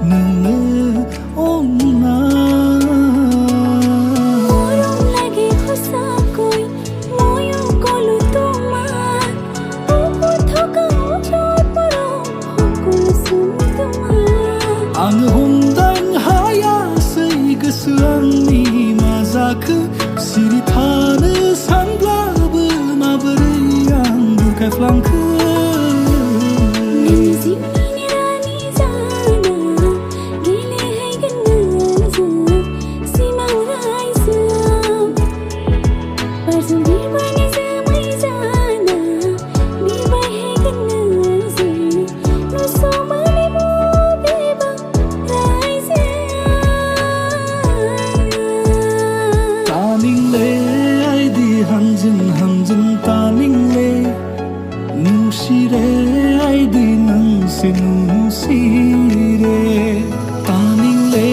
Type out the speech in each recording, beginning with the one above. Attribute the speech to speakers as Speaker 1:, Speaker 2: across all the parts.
Speaker 1: नोङो अन्ना
Speaker 2: गरम लागे हसाकै मयो गलो তোমার बुकु थकाउ जरफोराव हंखलसिम তোমার
Speaker 1: आं हमदां हायासै गोसो आंनि मा जाखो सिरि थानो सानब्लाबो माबोरै आं बुखायफ्लांखो
Speaker 2: नों जिउनि रानि जाना गेलेहैगोन नोंजों सिमां रायजोआव बारजों बिरबायनाय जोमै जाना बिरबायहैगोन नोंजों नुस'मानै बबेबा रायजोआव
Speaker 1: तानिंले आइदि हानजों हानजों तानिंले नुसिरे आइदि नोंसे नुसिरे तानिंले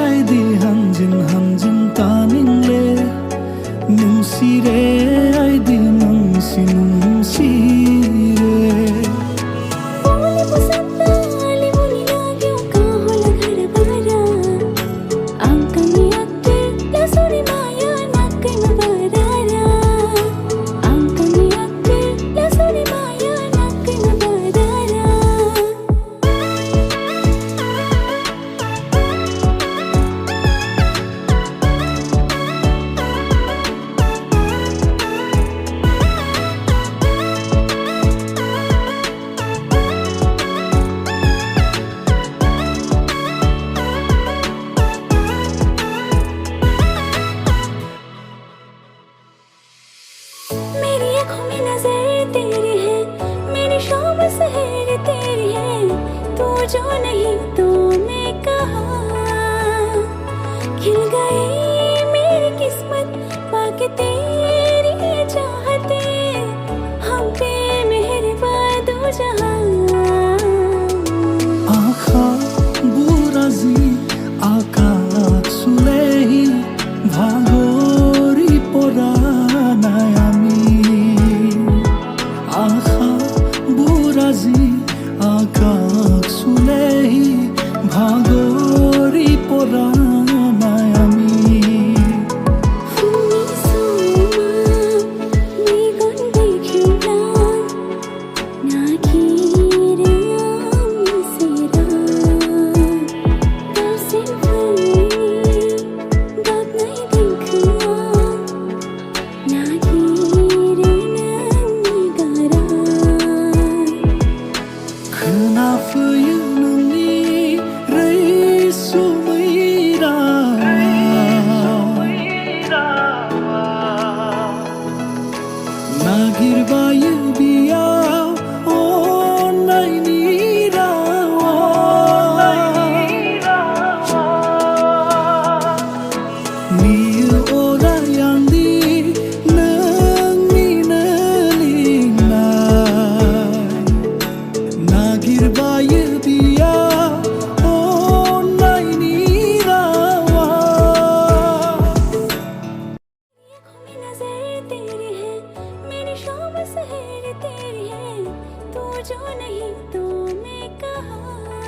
Speaker 1: आइदि हानजों हानजों तानिंले नुसिरे आइदि नोंसे नुसिरे
Speaker 2: बोलेको सत्ताले मुनि लाग्यो कहाँला घर बारा आँखामा अत्ते लसुरी माया नाकैमा बरारा आँखामा अत्ते लसुरी माया नाकैमा बरारा मेरी आँखों में नजर तेरी है मेरी शाम सहर तेरी है तू जो नहीं तो मैं कहाँ खिल गई मेरी किस्मत पाके तेरी चाहते हम पे मेहरबान दो जहां
Speaker 1: आखा बुराजी आकाश सुलेही भागोरी परानाय आमी आखा बुराजी आकाश सुलेही भागोरी परानाय आमी
Speaker 2: फुनी सोमा मेगन देखिला नाखिराम सेरा दर्शन फलनी बात नहीं देखा नाखिराम गारा
Speaker 1: खोनाफैयो नोंनि रैसुमै नागिरबायो बियाव अन्नायनि रावा बियो अराय आंदि नोंनिनो लिंनाय नागिरबायो बियाव अन्नायनि रावा
Speaker 2: आँखों में नजर तेरी है मेरी शाम सहर तेरी है तू जो नहीं तो मैं कहाँ